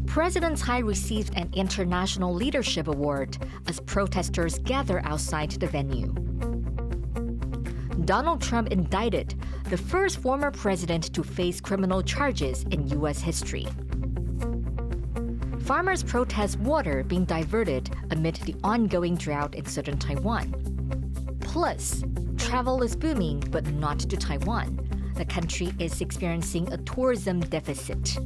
President Tsai received an International Leadership Award as protesters gather outside the venue. Donald Trump indicted, the first former president to face criminal charges in U.S. history. Farmers protest water being diverted amid the ongoing drought in southern Taiwan. Plus, travel is booming, but not to Taiwan. The country is experiencing a tourism deficit.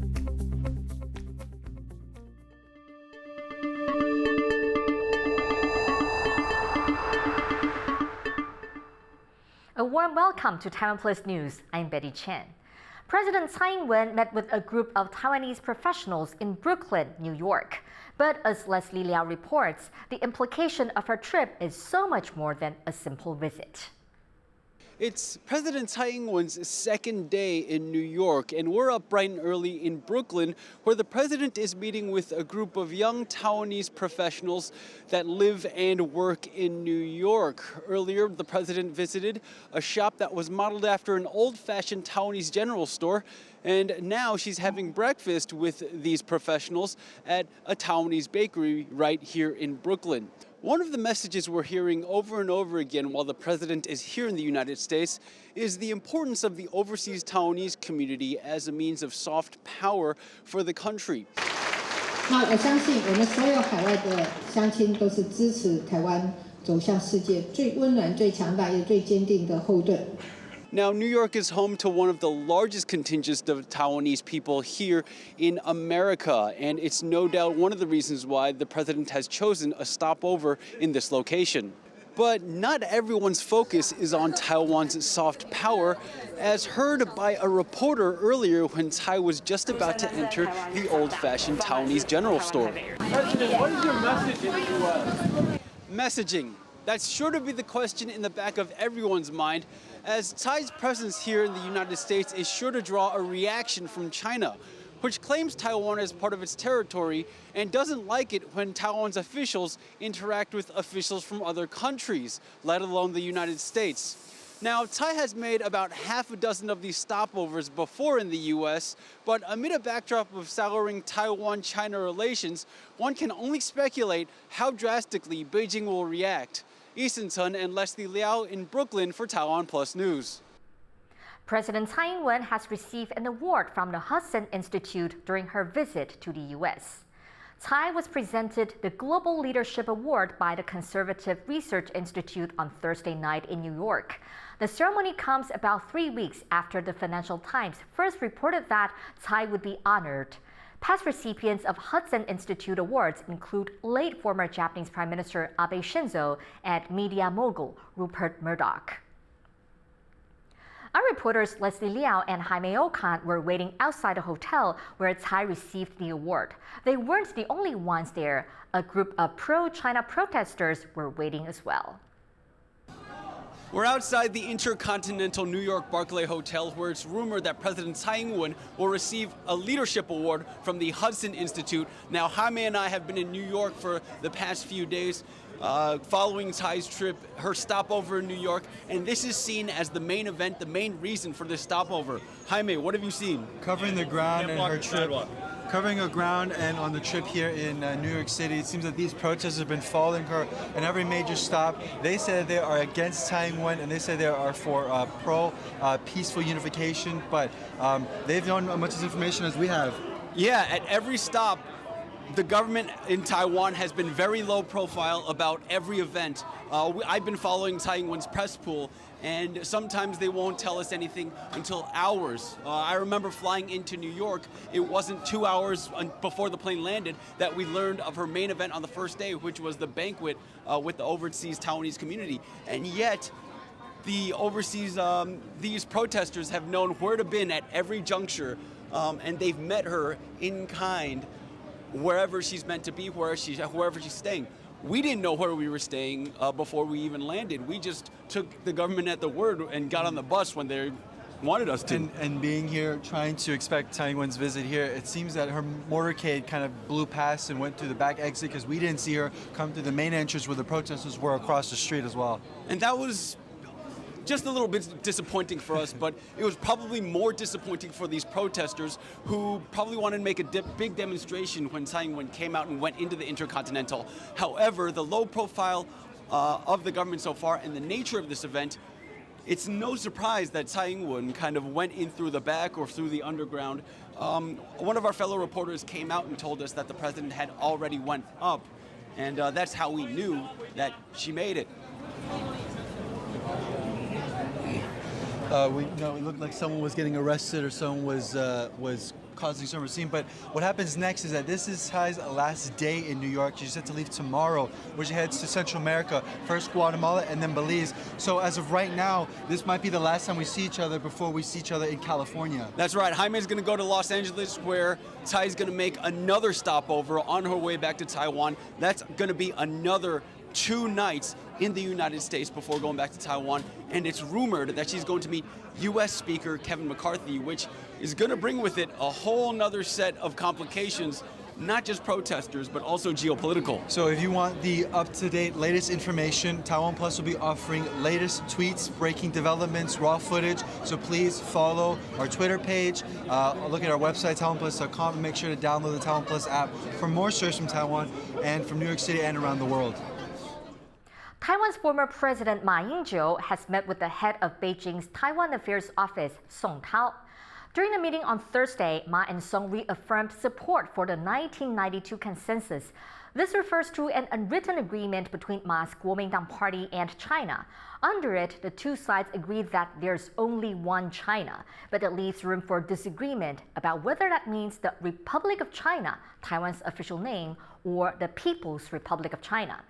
A warm welcome to TaiwanPlus News. I'm Betty Chen. President Tsai met with a group of Taiwanese professionals in Brooklyn, New York. But as Leslie Liao reports, the implication of her trip is so much more than a simple visit. It's President Tsai Ing-wen's second day in New York, and we're up bright and early in Brooklyn, where the president is meeting with a group of young Taiwanese professionals that live and work in New York. Earlier, the president visited a shop that was modeled after an old-fashioned Taiwanese general store, and now she's having breakfast with these professionals at a Taiwanese bakery right here in Brooklyn. One of the messages we're hearing over and over again while the president is here in the United States is the importance of the overseas Taiwanese community as a means of soft power for the country. 那我相信我们所有海外的乡亲都是支持台湾走向世界最温暖、最强大也最坚定的后盾。 Now, New York is home to one of the largest contingents of Taiwanese people here in America, and it's no doubt one of the reasons why the president has chosen a stopover in this location. But not everyone's focus is on Taiwan's soft power, as heard by a reporter earlier when Tsai was just about to enter the old-fashioned Taiwanese general store. President, what is your message in the U.S.? Messaging. That's sure to be the question in the back of everyone's mind, as Tsai's presence here in the United States is sure to draw a reaction from China, which claims Taiwan as part of its territory and doesn't like it when Taiwan's officials interact with officials from other countries, let alone the United States. Now, Tsai has made about half a dozen of these stopovers before in the U.S., but amid a backdrop of souring Taiwan-China relations, one can only speculate how drastically Beijing will react. Chen and Leslie Liao in Brooklyn for TaiwanPlus News. President Tsai Ing-wen has received an award from the Hudson Institute during her visit to the U.S. Tsai was presented the Global Leadership Award by the Conservative Research Institute on Thursday night in New York. The ceremony comes about 3 weeks after the Financial Times first reported that Tsai would be honored. Past recipients of Hudson Institute awards include late former Japanese Prime Minister Abe Shinzo and media mogul Rupert Murdoch. Our reporters Leslie Liao and Jaime Okan were waiting outside a hotel where Tsai received the award. They weren't the only ones there. A group of pro-China protesters were waiting as well. We're outside the Intercontinental New York Barclay Hotel, where it's rumored that President Tsai Ing-wen will receive a leadership award from the Hudson Institute. Now, Jaime and I have been in New York for the past few days, following Tsai's trip, her stopover in New York, and this is seen as the main event, the main reason for this stopover. Jaime, what have you seen? Covering the ground in her trip. Covering her ground and on the trip here in New York City. It seems that these protesters have been following her in every major stop. They say they are against Tsai Ing-wen and they say they are for peaceful unification, but they've known as much information as we have. Yeah, at every stop, the government in Taiwan has been very low profile about every event. I've been following Tsai Ing-wen's press pool, and sometimes they won't tell us anything until hours. I remember flying into New York. It wasn't 2 hours before the plane landed that we learned of her main event on the first day, which was the banquet with the overseas Taiwanese community. And yet, the overseas, these protesters have known where to be at every juncture, and they've met her in kind wherever she's meant to be, wherever she's staying. We didn't know where we were staying before we even landed. We just took the government at the word and got on the bus when they wanted us to. And being here, trying to expect Tsai Ing-wen's visit here, it seems that her motorcade kind of blew past and went through the back exit because we didn't see her come through the main entrance where the protesters were across the street as well. And that was just a little bit disappointing for us, but it was probably more disappointing for these protesters who probably wanted to make a big demonstration when Tsai Ing-wen came out and went into the Intercontinental. However, the low profile of the government so far and the nature of this event, it's no surprise that Tsai Ing-wen kind of went in through the back or through the underground. One of our fellow reporters came out and told us that the president had already went up, and that's how we knew that she made it. It looked like someone was getting arrested or someone was causing some scene. But what happens next is that this is Tsai's last day in New York. She's set to leave tomorrow, where she heads to Central America, first Guatemala and then Belize. So as of right now, this might be the last time we see each other before we see each other in California. That's right. Jaime's going to go to Los Angeles, where Tsai's going to make another stopover on her way back to Taiwan. That's going to be another 2 nights in the United States before going back to Taiwan, and it's rumored that she's going to meet U.S. Speaker Kevin McCarthy, which is going to bring with it a whole nother set of complications, not just protesters, but also geopolitical. So if you want the up-to-date latest information, TaiwanPlus will be offering latest tweets, breaking developments, raw footage, so please follow our Twitter page, look at our website, TaiwanPlus.com, and make sure to download the TaiwanPlus app for more stories from Taiwan and from New York City and around the world. Taiwan's former President Ma Ying-jeou has met with the head of Beijing's Taiwan Affairs Office, Song Tao. During a meeting on Thursday, Ma and Song reaffirmed support for the 1992 consensus. This refers to an unwritten agreement between Ma's Kuomintang Party and China. Under it, the two sides agreed that there's only one China, but it leaves room for disagreement about whether that means the Republic of China, Taiwan's official name, or the People's Republic of China.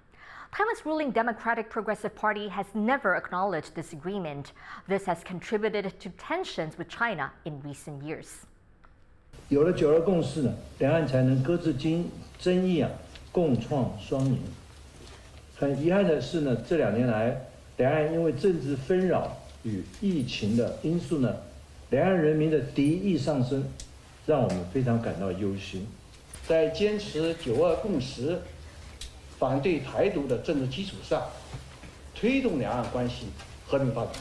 Taiwan's ruling Democratic Progressive Party has never acknowledged this agreement. This has contributed to tensions with China in recent years. 有了九二共识呢，两岸才能搁置争议共创双赢。很遗憾的是呢，这2年来，两岸因为政治纷扰与疫情的因素呢，两岸人民的敌意上升，让我们非常感到忧心。在坚持九二共识、反对台独的政治基础上，推动两岸关系和平发展。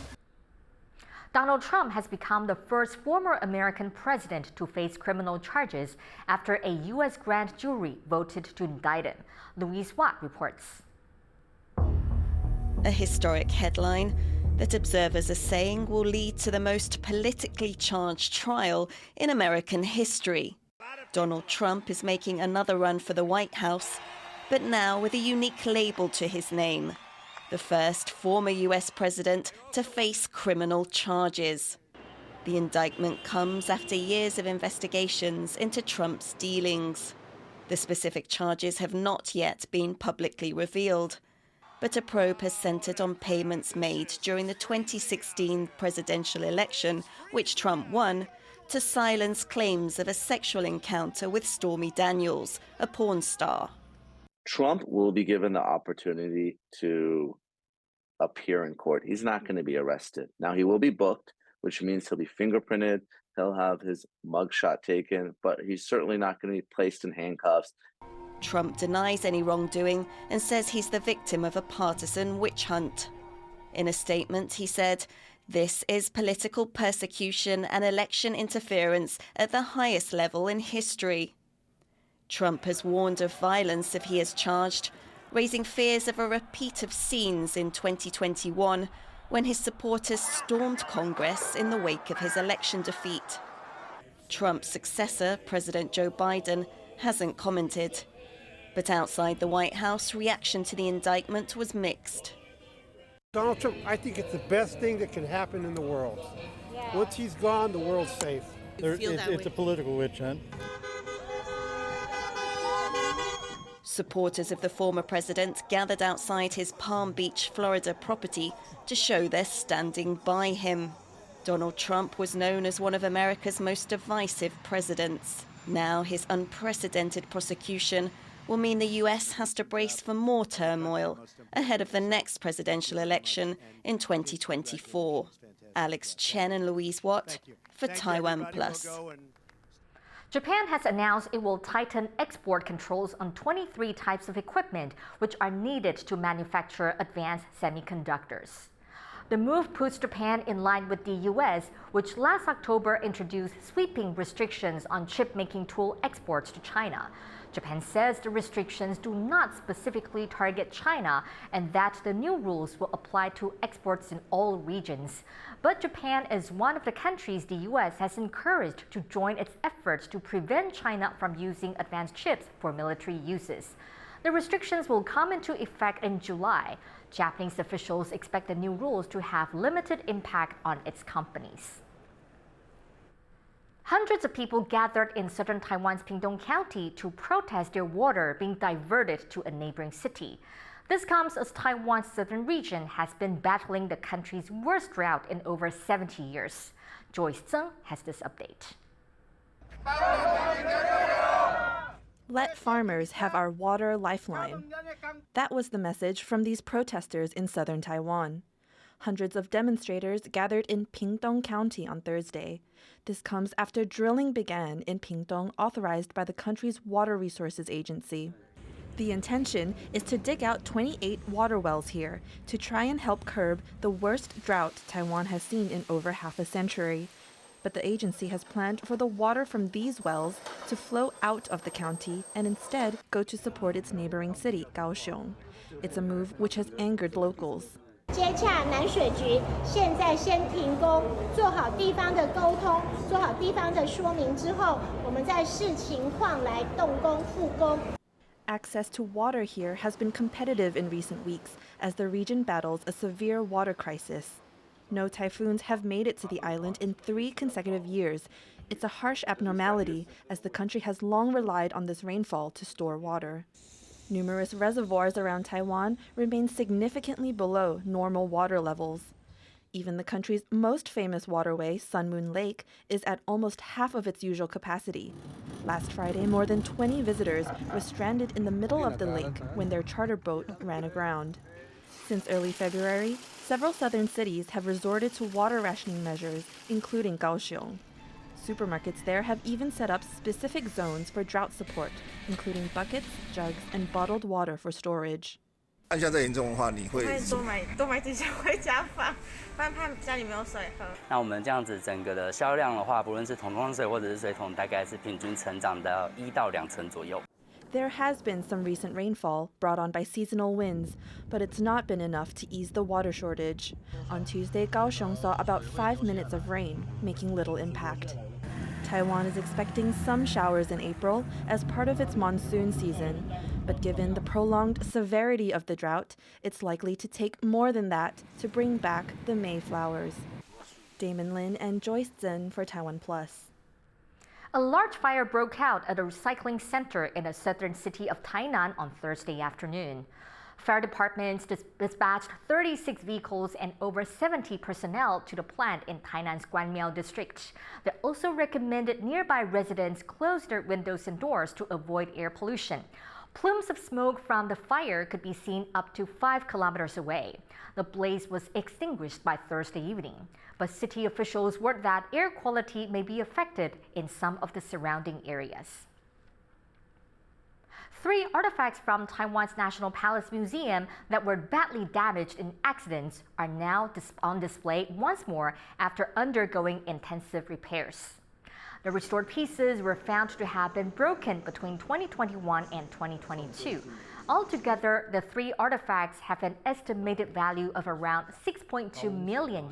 Donald Trump has become the first former American president to face criminal charges after a U.S. grand jury voted to indict him. Louise Watt reports. A historic headline that observers are saying will lead to the most politically charged trial in American history. Donald Trump is making another run for the White House, but now with a unique label to his name. The first former US president to face criminal charges. The indictment comes after years of investigations into Trump's dealings. The specific charges have not yet been publicly revealed, but a probe has centered on payments made during the 2016 presidential election, which Trump won, to silence claims of a sexual encounter with Stormy Daniels, a porn star. Trump will be given the opportunity to appear in court. He's not going to be arrested. Now, he will be booked, which means he'll be fingerprinted, he'll have his mugshot taken, but he's certainly not going to be placed in handcuffs. Trump denies any wrongdoing and says he's the victim of a partisan witch hunt. In a statement, he said, "This is political persecution and election interference at the highest level in history." Trump has warned of violence if he is charged, raising fears of a repeat of scenes in 2021 when his supporters stormed Congress in the wake of his election defeat. Trump's successor, President Joe Biden, hasn't commented. But outside the White House, reaction to the indictment was mixed. Donald Trump, I think it's the best thing that can happen in the world. Yeah. Once he's gone, the world's safe. It's a political witch hunt. Supporters of the former president gathered outside his Palm Beach, Florida property to show they're standing by him. Donald Trump was known as one of America's most divisive presidents. Now his unprecedented prosecution will mean the US has to brace for more turmoil ahead of the next presidential election in 2024. Alex Chen and Louise Watt for TaiwanPlus. Japan has announced it will tighten export controls on 23 types of equipment which are needed to manufacture advanced semiconductors. The move puts Japan in line with the US, which last October introduced sweeping restrictions on chip-making tool exports to China. Japan says the restrictions do not specifically target China and that the new rules will apply to exports in all regions. But Japan is one of the countries the US has encouraged to join its efforts to prevent China from using advanced chips for military uses. The restrictions will come into effect in July. Japanese officials expect the new rules to have limited impact on its companies. Hundreds of people gathered in southern Taiwan's Pingtung County to protest their water being diverted to a neighboring city. This comes as Taiwan's southern region has been battling the country's worst drought in over 70 years. Joyce Tsai has this update. Let farmers have our water lifeline. That was the message from these protesters in southern Taiwan. Hundreds of demonstrators gathered in Pingtung County on Thursday. This comes after drilling began in Pingtung, authorized by the country's Water Resources Agency. The intention is to dig out 28 water wells here to try and help curb the worst drought Taiwan has seen in over half a century. But the agency has planned for the water from these wells to flow out of the county and instead go to support its neighboring city, Kaohsiung. It's a move which has angered locals. 接洽南水局，现在先停工，做好地方的沟通，做好地方的说明之后，我们再视情况来动工复工。 Access to water here has been competitive in recent weeks as the region battles a severe water crisis. No typhoons have made it to the island in 3 consecutive years. It's a harsh abnormality as the country has long relied on this rainfall to store water. Numerous reservoirs around Taiwan remain significantly below normal water levels. Even the country's most famous waterway, Sun Moon Lake, is at almost half of its usual capacity. Last Friday, more than 20 visitors were stranded in the middle of the lake when their charter boat ran aground. Since early February, several southern cities have resorted to water rationing measures, including Kaohsiung. Supermarkets there have even set up specific zones for drought support, including buckets, jugs, and bottled water for storage. 按像这严重的话，你会多买几箱回家放，不然怕家里没有水喝。那我们这样子整个的销量的话，不论是桶装水或者是水桶，大概是平均成长到1到2成左右。 There has been some recent rainfall brought on by seasonal winds, but it's not been enough to ease the water shortage. On Tuesday, Kaohsiung saw about 5 minutes of rain, making little impact. Taiwan is expecting some showers in April as part of its monsoon season, but given the prolonged severity of the drought, it's likely to take more than that to bring back the May flowers. Damon Lin and Joyce Chen for TaiwanPlus. A large fire broke out at a recycling center in the southern city of Tainan on Thursday afternoon. Fire departments dispatched 36 vehicles and over 70 personnel to the plant in Tainan's Guanmiao district. They also recommended nearby residents close their windows and doors to avoid air pollution. Plumes of smoke from the fire could be seen up to 5 kilometers away. The blaze was extinguished by Thursday evening, but city officials warned that air quality may be affected in some of the surrounding areas. 3 artifacts from Taiwan's National Palace Museum that were badly damaged in accidents are now on display once more after undergoing intensive repairs. The restored pieces were found to have been broken between 2021 and 2022. Altogether, the 3 artifacts have an estimated value of around $6.2 million.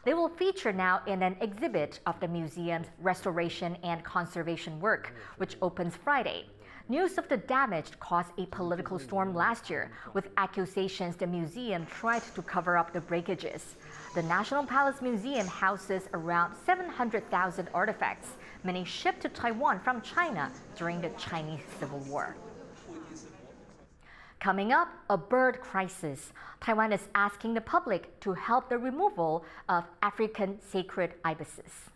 They will feature now in an exhibit of the museum's restoration and conservation work, which opens Friday. News of the damage caused a political storm last year, with accusations the museum tried to cover up the breakages. The National Palace Museum houses around 700,000 artifacts, many shipped to Taiwan from China during the Chinese Civil War. Coming up, a bird crisis. Taiwan is asking the public to help the removal of African sacred ibises.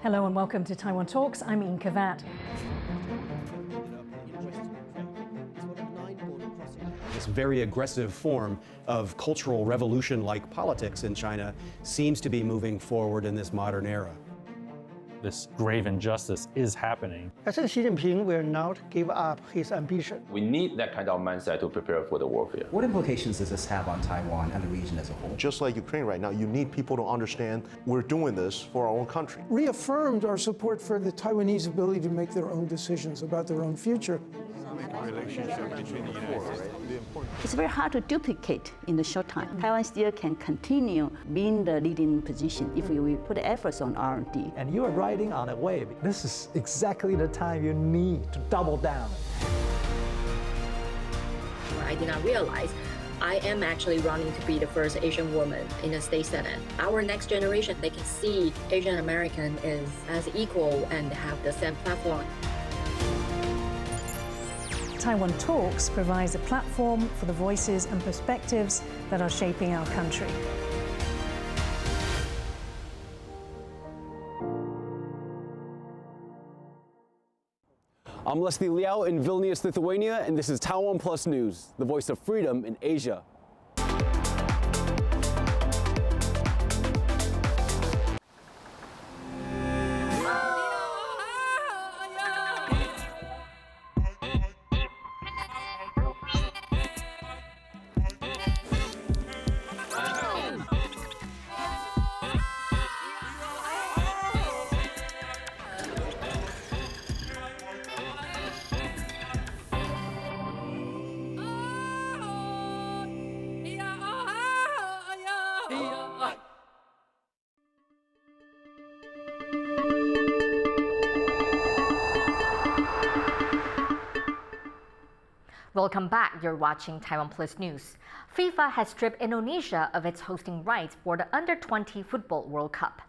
Hello and welcome to Taiwan Talks. I'm Inka Vat. This very aggressive form of cultural revolution-like politics in China seems to be moving forward in this modern era. this grave injustice is happening. I think Xi Jinping will not give up his ambition. We need that kind of mindset to prepare for the warfare. What implications does this have on Taiwan and the region as a whole? Just like Ukraine right now, you need people to understand we're doing this for our own country. Reaffirmed our support for the Taiwanese ability to make their own decisions about their own future. It's very hard to duplicate in the short time. Taiwan still can continue being the leading position if we put efforts on R&D. And you are riding on a wave. This is exactly the time you need to double down. I did not realize I am actually running to be the first Asian woman in the state senate. Our next generation, they can see Asian American is as equal and have the same platform. Taiwan Talks provides a platform for the voices and perspectives that are shaping our country. I'm Leslie Liao in Vilnius, Lithuania, and this is TaiwanPlus News, the voice of freedom in Asia. Welcome back. You're watching TaiwanPlus News. FIFA has stripped Indonesia of its hosting rights for the Under-20 Football World Cup.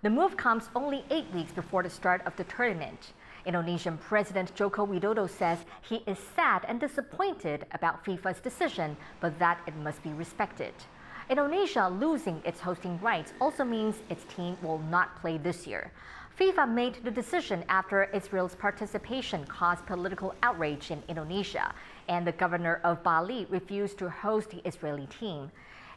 The move comes only 8 weeks before the start of the tournament. Indonesian President Joko Widodo says he is sad and disappointed about FIFA's decision, but that it must be respected. Indonesia losing its hosting rights also means its team will not play this year. FIFA made the decision after Israel's participation caused political outrage in Indonesia, and the governor of Bali refused to host the Israeli team.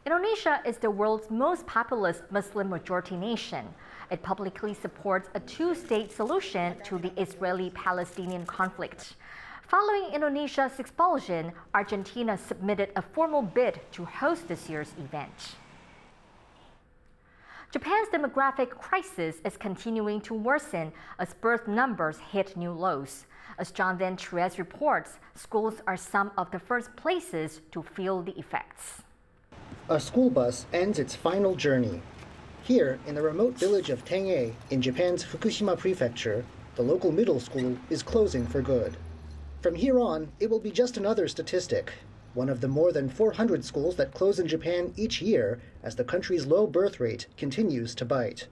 Indonesia is the world's most populous Muslim-majority nation. It publicly supports a two-state solution to the Israeli-Palestinian conflict. Following Indonesia's expulsion, Argentina submitted a formal bid to host this year's event. Japan's demographic crisis is continuing to worsen as birth numbers hit new lows. As John Van Tres reports, schools are some of the first places to feel the effects. A school bus ends its final journey. Here, in the remote village of Tenge, in Japan's Fukushima prefecture, the local middle school is closing for good. From here on, it will be just another statistic, one of the more than 400 schools that close in Japan each year as the country's low birth rate continues to bite.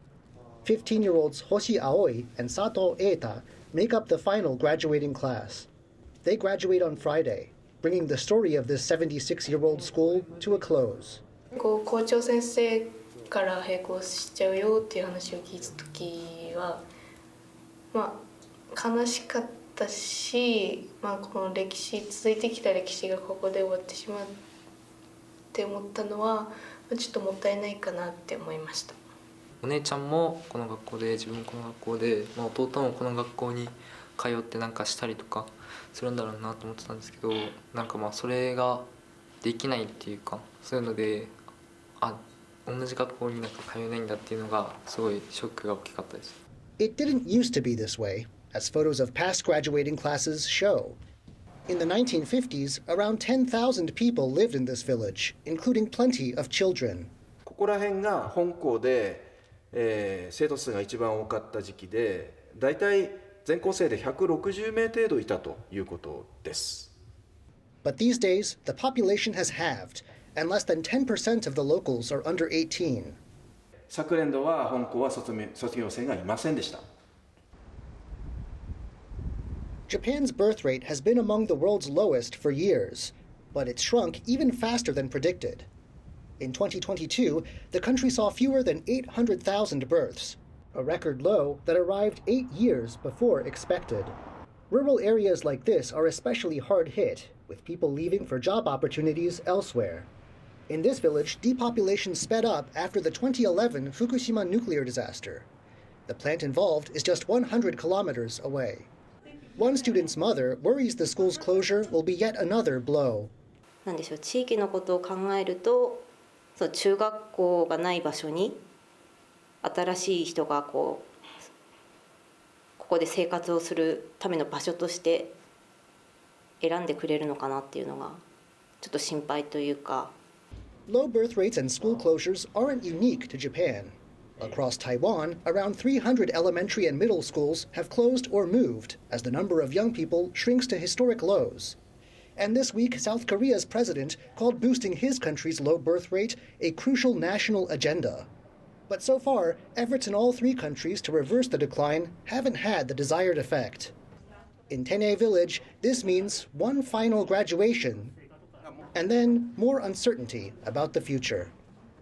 15-year-olds Hoshi Aoi and Sato Eita make up the final graduating class. They graduate on Friday, bringing the story of this 76-year-old school to a close. 校長先生から並行しちゃうよっていう話を聞いた時は、悲しかったし、この歴史続いてきた歴史がここで終わってしまうって思ったのは、ちょっともったいないかなって思いました。お姉ちゃんもこの学校で、自分もこの学校で、弟もこの学校に通ってなんかしたりとかするんだろうなと思ってたんですけど、なんかそれができないっていうか、そういうので、同じ学校になんか通えないんだっていうのがすごいショックが大きかったです。It didn't used to be this way, as photos of past graduating classes show. In the 1950s, around 10,000 people lived in this village, including plenty of children. ここら辺が本校で、生徒数が一番多かった時期で、だいたい全校生で160名程度いたということです。But these days, the population has halved, and less than 10% of the locals are under 18. 昨年度は本校は卒業生がいませんでした。Japan's birth rate has been among the world's lowest for years, but it shrunk even faster than predicted. In 2022, the country saw fewer than 800,000 births, a record low that arrived 8 years before expected. Rural areas like this are especially hard hit, with people leaving for job opportunities elsewhere. In this village, depopulation sped up after the 2011 Fukushima nuclear disaster. The plant involved is just 100 kilometers away. One student's mother worries the school's closure will be yet another blow. なんでしょう、地域のことを考えると、中学校がない場所に新しい人がここで生活をするための場所として選んでくれるのかなっていうのがちょっと心配というか。Low birth rates and school closures aren't unique to Japan. Across Taiwan, around 300 elementary and middle schools have closed or moved as the number of young people shrinks to historic lows. And this week, South Korea's president called boosting his country's low birth rate a crucial national agenda. But so far, efforts in all three countries to reverse the decline haven't had the desired effect. In Taiwan Village, this means one final graduation, and then more uncertainty about the future.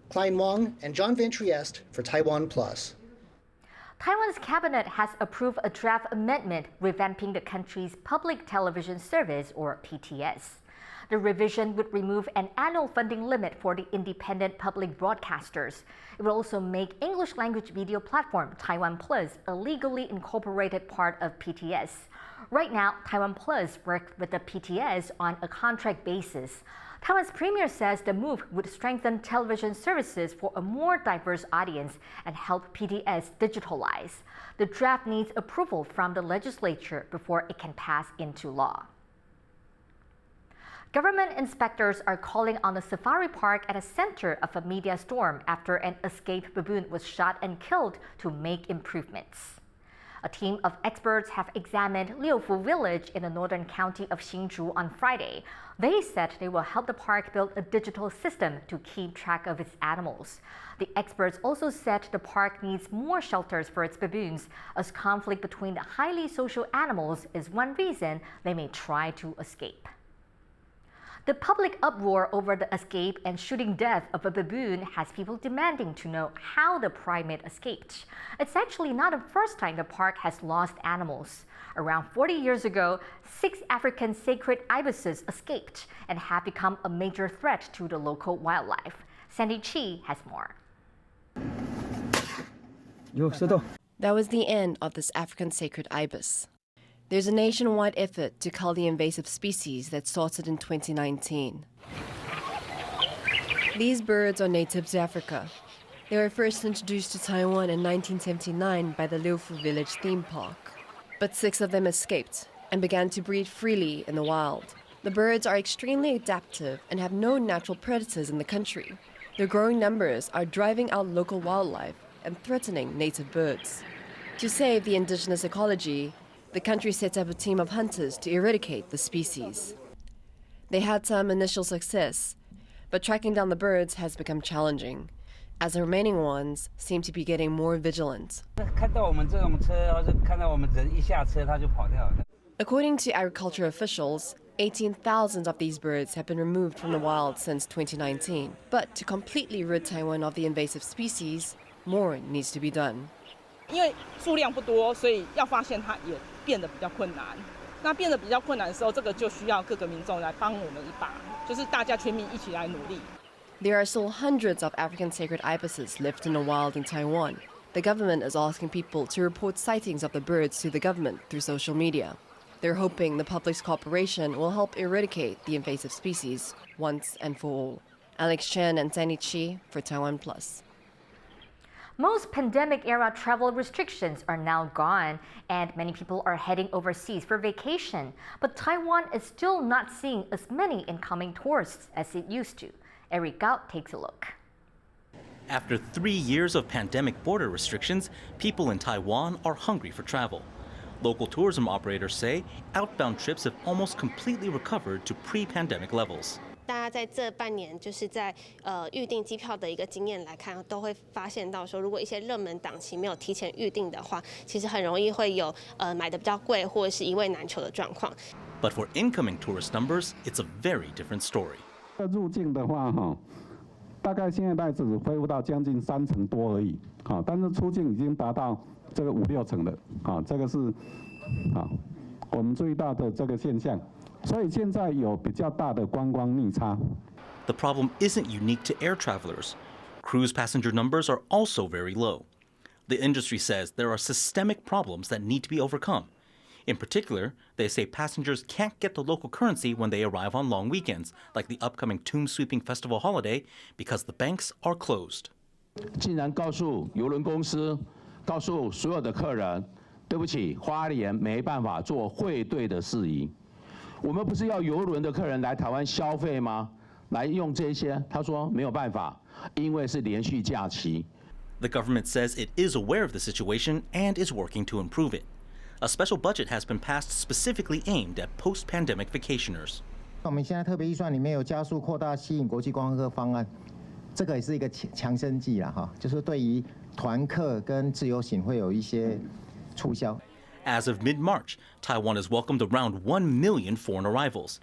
Klein Wong and John Van Trieste for TaiwanPlus. Taiwan's cabinet has approved a draft amendment revamping the country's public television service, or PTS. The revision would remove an annual funding limit for the independent public broadcasters. It would also make English language video platform TaiwanPlus a legally incorporated part of PTS. Right now, TaiwanPlus works with the PTS on a contract basis. Taiwan's premier says the move would strengthen television services for a more diverse audience and help PTS digitalize. The draft needs approval from the legislature before it can pass into law. Government inspectors are calling on the safari park at the center of a media storm after an escaped baboon was shot and killed to make improvements. A team of experts have examined Liufu village in the northern county of Hsinchu on Friday. They said they will help the park build a digital system to keep track of its animals. The experts also said the park needs more shelters for its baboons, as conflict between the highly social animals is one reason they may try to escape. The public uproar over the escape and shooting death of a baboon has people demanding to know how the primate escaped. It's actually not the first time the park has lost animals. Around 40 years ago, 6 African sacred ibises escaped and have become a major threat to the local wildlife. Sandy Chi has more. That was the end of this African sacred ibis. There's a nationwide effort to cull the invasive species that started in 2019. These birds are native to Africa. They were first introduced to Taiwan in 1979 by the Liufu Village theme park. But 6 of them escaped and began to breed freely in the wild. The birds are extremely adaptive and have no natural predators in the country. Their growing numbers are driving out local wildlife and threatening native birds. To save the indigenous ecology, the country set up a team of hunters to eradicate the species. They had some initial success, but tracking down the birds has become challenging, as the remaining ones seem to be getting more vigilant. According to agriculture officials, 18,000 of these birds have been removed from the wild since 2019. But to completely rid Taiwan of the invasive species, more needs to be done. 因为数量不多，所以要发现它也变得比较困难。那变得比较困难的时候，这个就需要各个民众来帮我们一把，就是大家全民一起来努力。There are still hundreds of African sacred ibises left in the wild in Taiwan. The government is asking people to report sightings of the birds to the government through social media. They're hoping the public's cooperation will help eradicate the invasive species once and for all. Alex Chen and Tsai for TaiwanPlus. Most pandemic-era travel restrictions are now gone, and many people are heading overseas for vacation. But Taiwan is still not seeing as many incoming tourists as it used to. Eric Gao takes a look. After 3 years of pandemic border restrictions, people in Taiwan are hungry for travel. Local tourism operators say outbound trips have almost completely recovered to pre-pandemic levels. 大家在这半年就是在预订机票的一个经验来看，都会发现到说，如果一些热门档期没有提前预定的话，其实很容易会有买的比较贵或者是一位难求的状况。But for incoming tourist numbers, it's a very different story. 入境的话，大概现在只恢复到将近30%多而已，但是出境已经达到这个5、6成了，这个是我们注意到的这个现象。 所以现在有比较大的观光逆差。The problem isn't unique to air travelers. Cruise passenger numbers are also very low. The industry says there are systemic problems that need to be overcome. In particular, they say passengers can't get the local currency when they arrive on long weekends, like the upcoming Tomb Sweeping Festival holiday, because the banks are closed. 竟然告诉邮轮公司，告诉所有的客人，对不起，花莲没办法做汇兑的事宜。我们不是要邮轮的客人来台湾消费吗？来用这些，他说没有办法，因为是连续假期。The government says it is aware of the situation and is working to improve it. A special budget has been passed specifically aimed at post-pandemic vacationers. 我们现在特别预算里面有加速扩大吸引国际观光客方案，这个也是一个强生剂啦哈，就是对于团客跟自由行会有一些促销。As of mid-March, Taiwan has welcomed around 1 million foreign arrivals.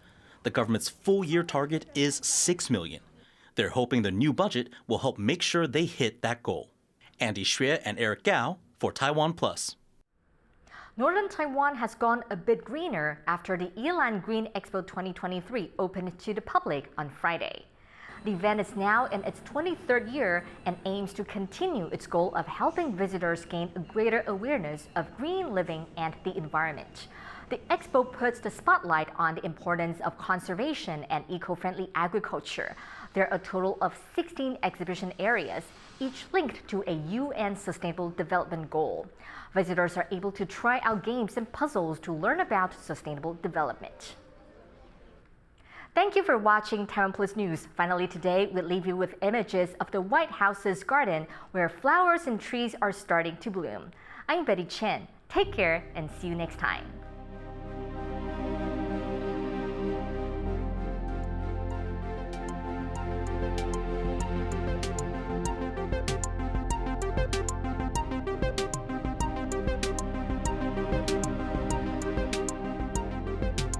The government's full-year target is 6 million. They're hoping the new budget will help make sure they hit that goal. Andy Xue and Eric Gao for TaiwanPlus. Northern Taiwan has gone a bit greener after the Yilan Green Expo 2023 opened to the public on Friday. The event is now in its 23rd year and aims to continue its goal of helping visitors gain a greater awareness of green living and the environment. The expo puts the spotlight on the importance of conservation and eco-friendly agriculture. There are a total of 16 exhibition areas, each linked to a UN Sustainable Development Goal. Visitors are able to try out games and puzzles to learn about sustainable development. Thank you for watching TaiwanPlus News. Finally today, we leave you with images of the White House's garden where flowers and trees are starting to bloom. I'm Betty Chen. Take care and see you next time.